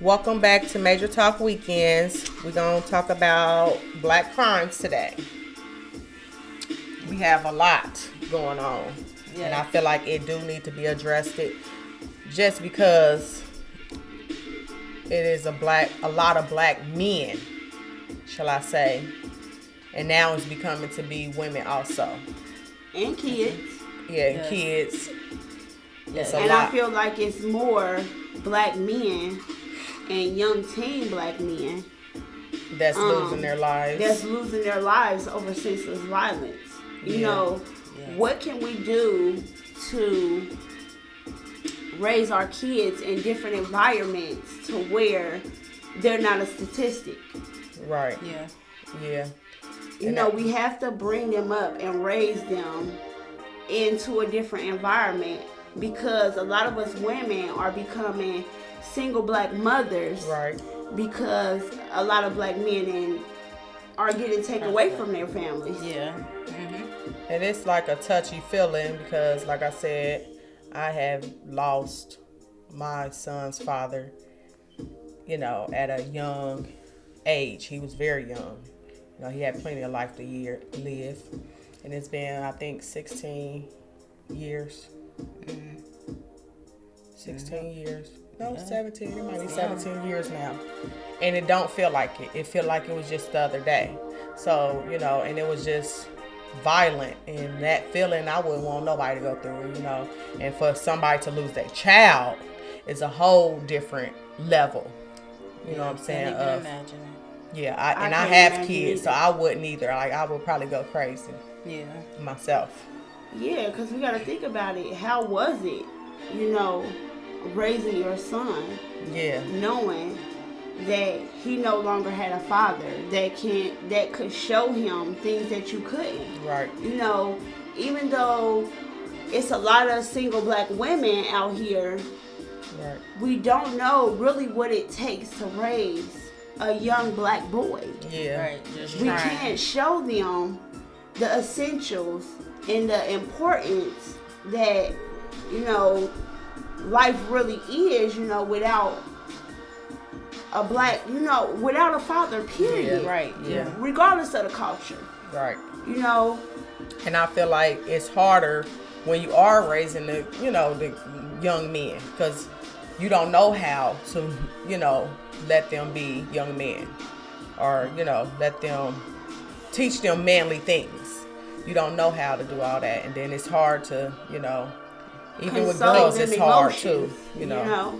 Welcome back to Major Talk Weekends. We're going to talk about black crimes today. We have a lot going on. Yeah. And I feel like it do need to be addressed just because it is a lot of black men, shall I say. And now it's becoming to be women also. And kids. Yeah, and kids. Yes. And I feel like it's more black men and young teen black men that's losing their lives. That's losing their lives over senseless violence. You know, what can we do to raise our kids in different environments to where they're not a statistic? Right. Yeah. You know, we have to bring them up and raise them into a different environment, because a lot of us women are becoming single black mothers, right? Because a lot of black men are getting taken away from their families. Yeah. And it's like a touchy feeling because, like I said, I have lost my son's father, you know, at a young age. He was very young. You know, he had plenty of life to live. And it's been, I think, 16 years. 16 years. No, 17. It might be 17 years now. And it don't feel like it. It feel like it was just the other day. So, you know, and it was just violent. And that feeling I wouldn't want nobody to go through, you know. And for somebody to lose their child is a whole different level. You know what I'm saying? I can't imagine it. Yeah, I have kids, so I wouldn't either. Like, I would probably go crazy. Yeah. Myself. Yeah, because we got to think about it. How was it, you know, raising your son? Yeah. Knowing that he no longer had a father that could show him things that you couldn't. Right. You know, even though it's a lot of single black women out here, right, we don't know really what it takes to raise a young black boy. Yeah. Right. We can't show them the essentials and the importance that, you know, life really is, you know, without a black, you know, without a father, period. Yeah, right. Yeah. Regardless of the culture. Right. You know. And I feel like it's harder when you are raising the, you know, the young men, because you don't know how to, you know, let them be young men, or, you know, teach them manly things. You don't know how to do all that, and then it's hard to, you know, even with girls it's hard too, you know.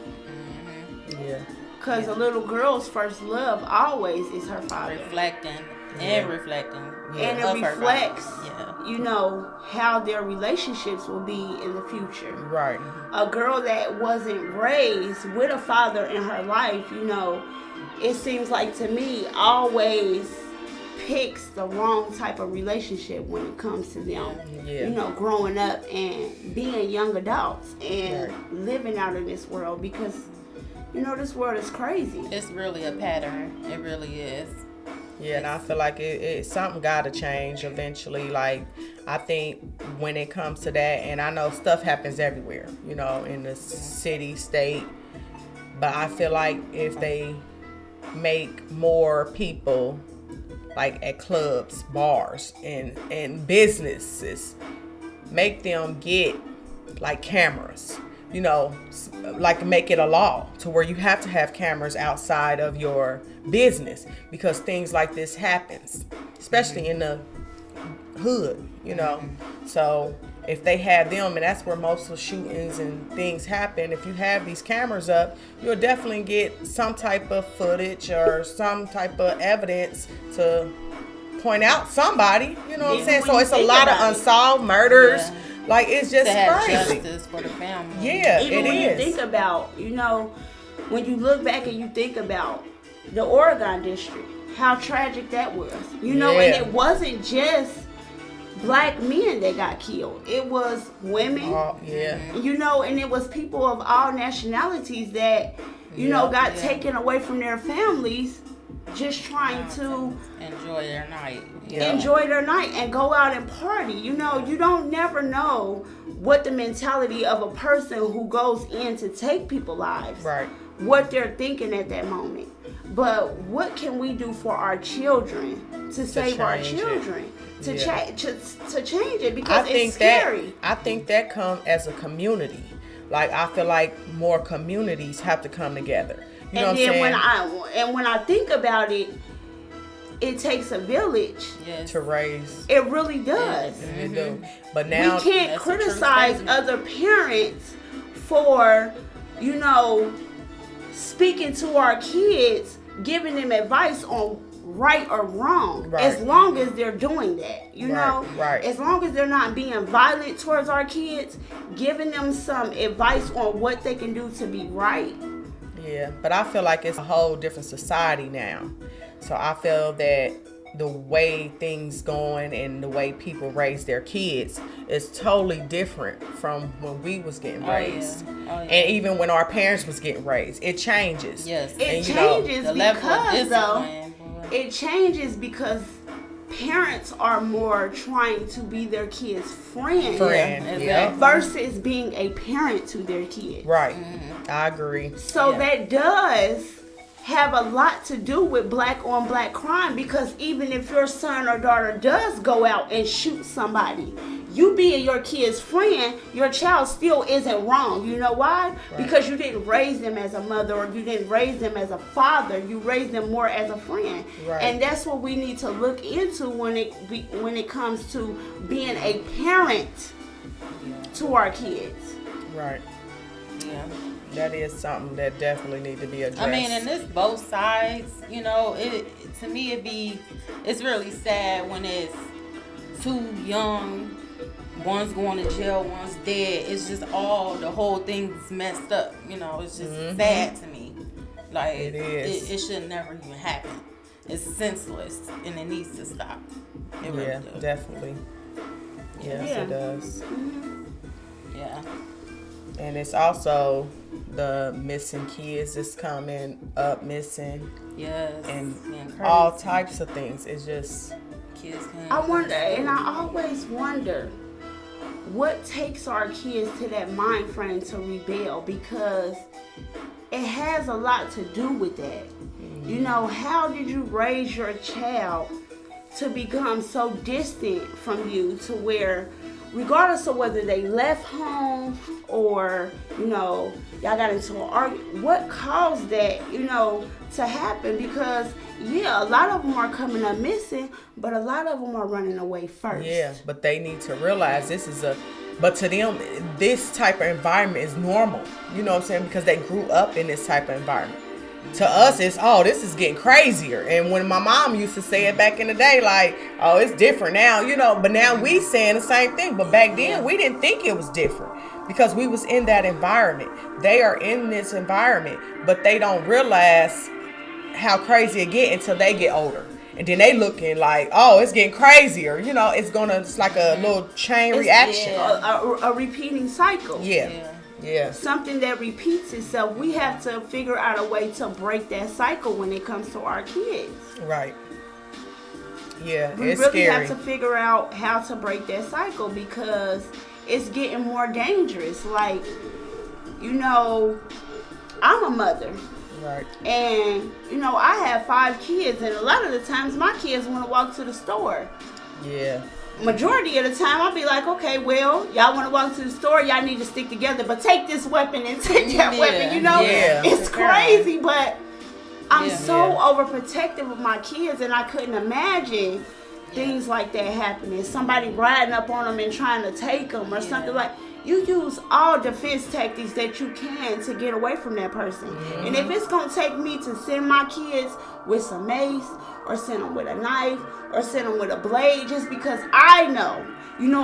Mm-hmm. Yeah. Because a little girl's first love always is her father. Reflecting. Yeah. And it reflects, you know, how their relationships will be in the future. Right. A girl that wasn't raised with a father in her life, you know, it seems like to me always picks the wrong type of relationship when it comes to them, you know, growing up and being young adults and living out in this world, because, you know, this world is crazy. It's really a pattern. It really is. Yeah, and I feel like it something got to change eventually. Like, I think when it comes to that, and I know stuff happens everywhere, you know, in the city, state, but I feel like if they make more people, like at clubs, bars, and businesses, make them get like cameras, you know, like make it a law to where you have to have cameras outside of your business, because things like this happens, especially in the hood, you know. So if they have them, and that's where most of the shootings and things happen, if you have these cameras up, you'll definitely get some type of footage or some type of evidence to point out somebody, you know what I'm saying? So it's a lot of unsolved murders. Yeah. Like, it's just to have crazy. Justice for the family. Yeah, even when you think about, you know, when you look back and you think about the Oregon district, how tragic that was, you know, and it wasn't just black men that got killed. It was women, you know, and it was people of all nationalities that, you know, got taken away from their families just trying to enjoy their night. Enjoy their night and go out and party. You know, you don't never know what the mentality of a person who goes in to take people's lives. Right. what they're thinking at that moment. But what can we do for our children to save our children? To change it, because it's scary. I think that come as a community. Like, I feel like more communities have to come together. You know what I'm saying? When I think about it, it takes a village to raise. It really does. It do. But now we can't criticize other parents for, speaking to our kids, giving them advice on right or wrong, as long as they're doing that, as long as they're not being violent towards our kids, giving them some advice on what they can do to be right. Yeah, but I feel like it's a whole different society now. So I feel that the way things going and the way people raise their kids is totally different from when we was getting raised. And even when our parents was getting raised, it changes. Yes. It changes because parents are more trying to be their kids' friend versus being a parent to their kids. Right. I agree. So that does have a lot to do with black on black crime, because even if your son or daughter does go out and shoot somebody, you being your kid's friend, your child still isn't wrong. You know why? Because you didn't raise them as a mother, or you didn't raise them as a father. You raised them more as a friend. And that's what we need to look into when it comes to being a parent to our kids. Right. Yeah. That is something that definitely need to be addressed. I mean, and it's both sides. To me, it's really sad when it's too young. One's going to jail, one's dead. It's just the whole thing's messed up. It's just sad to me. Like, it is. It should never even happen. It's senseless, and it needs to stop. It really does. Definitely. Yes, it does. Yeah. And it's also the missing kids that's coming up missing. Yes. And all types of things. It's just kids can't. I wonder, and I always wonder, what takes our kids to that mind frame to rebel, because it has a lot to do with that. How did you raise your child to become so distant from you, to where, regardless of whether they left home or, y'all got into an argument, what caused that, to happen? Because, a lot of them are coming up missing, but a lot of them are running away first. Yeah, but they need to realize but to them, this type of environment is normal. You know what I'm saying? Because they grew up in this type of environment. To us, it's, this is getting crazier. And when my mom used to say it back in the day, like, it's different now, but now we saying the same thing. But back then, we didn't think it was different because we was in that environment. They are in this environment, but they don't realize how crazy it get until they get older. And then they looking like, it's getting crazier. It's like a little chain reaction. A repeating cycle. Yeah. Something that repeats itself. We have to figure out a way to break that cycle when it comes to our kids. Right. Yeah, we it's really scary. have to figure out how to break that cycle, because it's getting more dangerous. Like, I'm a mother. Right. And, I have 5 kids, and a lot of the times my kids want to walk to the store. Yeah. Majority of the time, I'll be like, okay, well, y'all want to walk to the store, y'all need to stick together, but take this weapon and take that weapon, It's crazy, but I'm so overprotective of my kids, and I couldn't imagine things like that happening. Somebody riding up on them and trying to take them or something like. You use all defense tactics that you can to get away from that person. And if it's going to take me to send my kids with some mace, or send them with a knife, or send them with a blade, just because I know,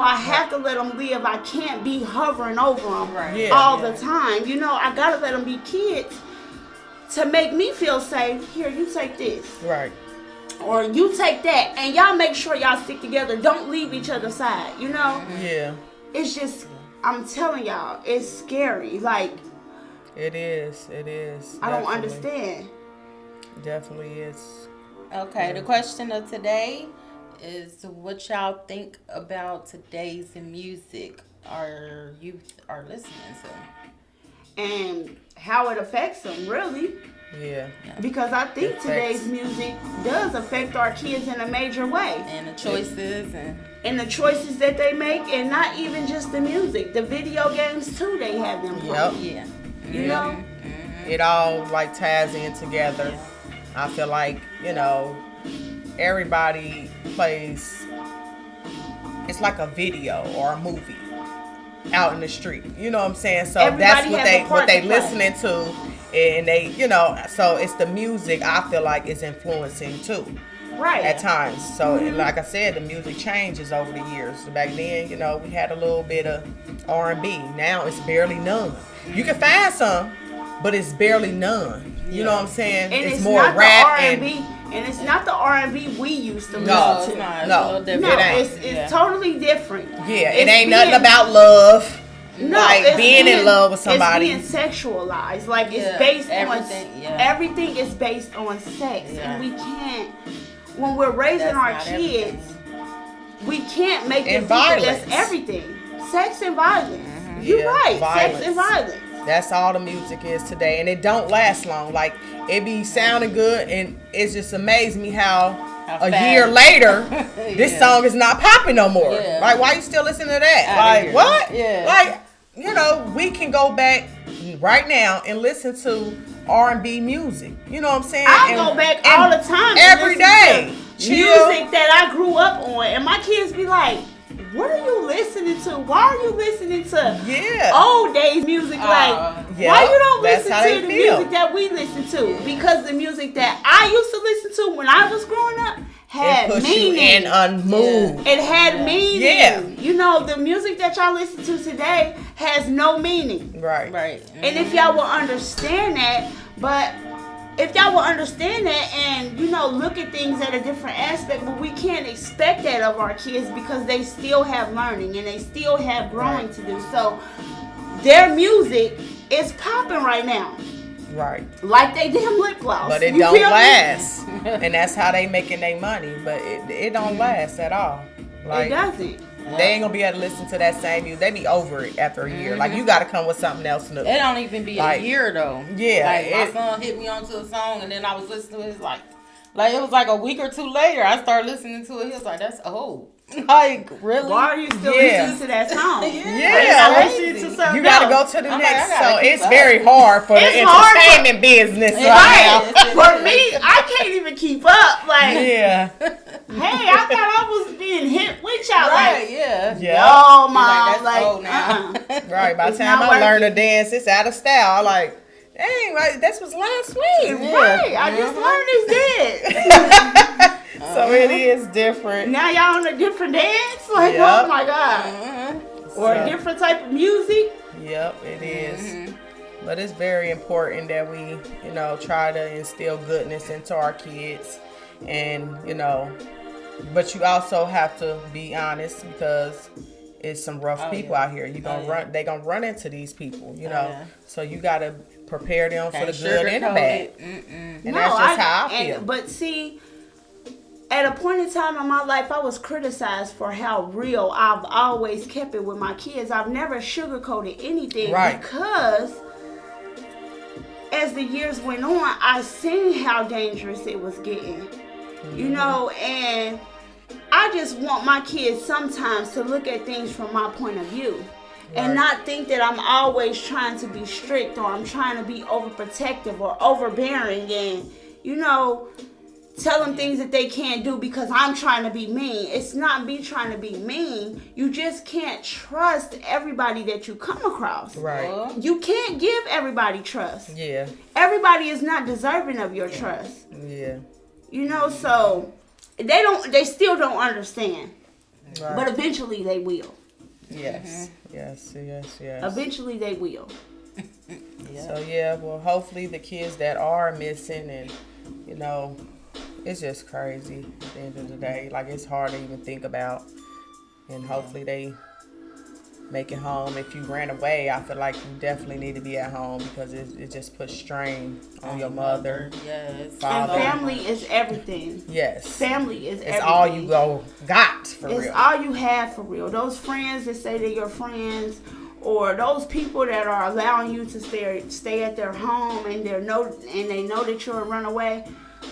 I have to let them live. I can't be hovering over them all the time. I got to let them be kids to make me feel safe. Here, you take this. Right. Or you take that. And y'all make sure y'all stick together. Don't leave each other's side, Yeah. It's just... I'm telling y'all, it's scary. Like, it is. It is. I don't understand. Definitely is. Okay, the question of today is, what y'all think about today's music our youth are listening to? and how it affects them, really. Yeah. Because I think It today's affects- music does affect our kids in a major way. And the choices And the choices that they make, and not even just the music, the video games too, they have them Yep. playing. yeah. You know? It all like ties in together. I feel like, everybody plays, it's like a video or a movie out in the street. You know what I'm saying? So Everybody that's what has a they part to play. listening to, and they, so it's the music I feel like is influencing too Right. at times. So like I said, the music changes over the years. Back then, we had a little bit of R&B. Now it's barely none. You can find some, but it's barely none. You know what I'm saying? And it's more not rap the R&B, and it's not the R&B we used to No, listen it's to. not. It's No. a little No, different. It ain't. it's totally different. Yeah, it It's ain't nothing being- about love. No, like it's being in love with somebody. It's being sexualized. Like it's Yeah, based everything, on yeah. everything is based on sex, Yeah. and we can't. When we're raising That's our not kids, everything. we can't make them And think that violence. that's everything. Sex and violence. Mm-hmm. You're Yeah, right. violence. Sex and violence. That's all the music is today, and it don't last long. Like it be sounding good, and it's just amazed me how a fast. year later this Yeah. song is not popping no more. Yeah. Like why you still listening to that? Outta Like here. what? Yeah. Like we can go back right now and listen to R&B music. You know what I'm saying? I And- go back and all the time. to every listen day. to Chill. music that I grew up on, and my kids be like, "What are you listening to? Why are you listening to Yeah. old days music? Like, yeah, why you don't that's listen how to they the feel. music that we listen to? Because the music that I used to listen to when I was growing up had It puts meaning. you in a mood. It had meaning. Yeah. You know, the music that y'all listen to today has no meaning. Right. Right. And if y'all will understand that, but if y'all will understand that and, look at things at a different aspect, but we can't expect that of our kids because they still have learning and they still have growing to do. So their music is popping right now. Right. Like they damn lip gloss. But it You don't feel me? last. And that's how they making their money. But it don't last at all. Like It doesn't. they ain't gonna be able to listen to that same music. They be over it after a year. Like you gotta come with something else new. It don't even be Like, a year though. yeah, Like my it- son hit me onto a song and then I was listening to it. It's like it was like a week or two later. I started listening to it. He was like, "That's old." Like really? Why are you still Yeah. listening to that song? Yeah. Like, listening to something You gotta else. go to the I'm like, next. I gotta So keep it's up. very hard for the It's hard for- entertainment business Yeah. right Right. For me, I can't even keep up. Like, now. Yeah. hey, I thought I was being hit with y'all. Right? Like, Yeah. Yeah. oh, You're mom, that's like, old now. Right. By the It's time not I learn to working. dance, it's out of style. I'm like, dang, right, this was last week. Right, I just learned this dance. So it is different. Now y'all on a different dance? Like, Yep. oh my God. Mhm. Or a So- different type of music. Yep, it is. Mhm. But it's very important that we, try to instill goodness into our kids. And, but you also have to be honest because it's some rough Oh, people yeah. out here. They gonna run into these people, yeah. So you gotta prepare them for the Can't good and the sugarcoat bad. it. Mm-mm. And that's just how I feel. But see, at a point in time in my life, I was criticized for how real I've always kept it with my kids. I've never sugarcoated anything Right. because as the years went on, I seen how dangerous it was getting. And I just want my kids sometimes to look at things from my point of view. And Right. not think that I'm always trying to be strict or I'm trying to be overprotective or overbearing and, tell them things that they can't do because I'm trying to be mean. It's not me trying to be mean. You just can't trust everybody that you come across. Right. Well, You can't give everybody trust. Yeah. Everybody is not deserving of your trust. Yeah. So they still don't understand. Right. But eventually they will. yes. Yes. Eventually they will. So yeah, well, hopefully the kids that are missing and it's just crazy at the end of the day. Like it's hard to even think about. And hopefully they make it home. If you ran away, I feel like you definitely need to be at home because it just puts strain on your mother. Yes. Father. And family is everything. Yes. Family is everything. It's all you got for It's real. all you have for real. Those friends that say they're your friends, or those people that are allowing you to stay at their home and they know that you're a runaway,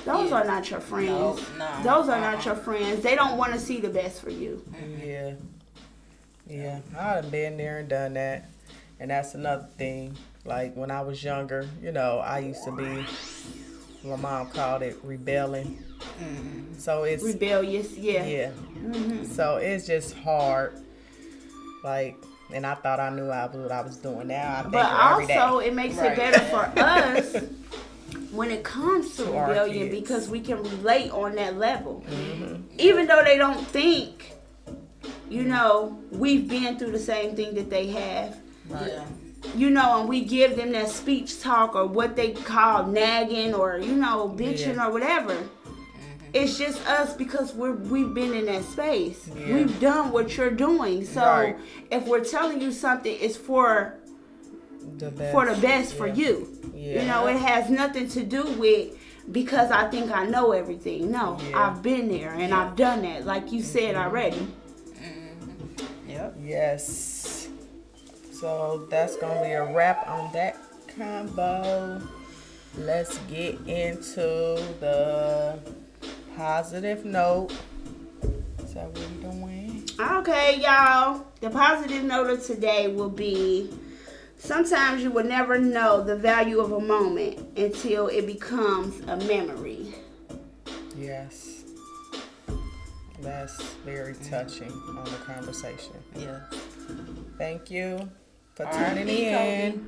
those are not your friends. No. Those are not your friends. They don't want to see the best for you. Yeah, I've been there and done that. And that's another thing. Like when I was younger, you know, I used to be, my mom called it rebelling. So it's rebellious, yeah. So it's just hard. Like, and I thought I knew what I was doing. Now I think but every day. also it makes it better for us when it comes to our rebellion, kids. because we can relate on that level. Even though they don't think, you know, we've been through the same thing that they have. Yeah. You know, and we give them that speech talk or what they call nagging or, you know, bitching or whatever. It's just us because we've been in that space. Yeah. We've done what you're doing. So Right. if we're telling you something, it's for the best for you. Yeah. You know, it has nothing to do with because I think I know everything. No, I've been there and I've done that, like you said already. Yep. Yes. So that's gonna be a wrap on that combo. Let's get into the positive note. Is that what we're doing? Okay, y'all. The positive note of today will be sometimes you will never know the value of a moment until it becomes a memory. Yes. That's very touching on the conversation. Yeah. Thank you for R.I.P. tuning in. Kobe.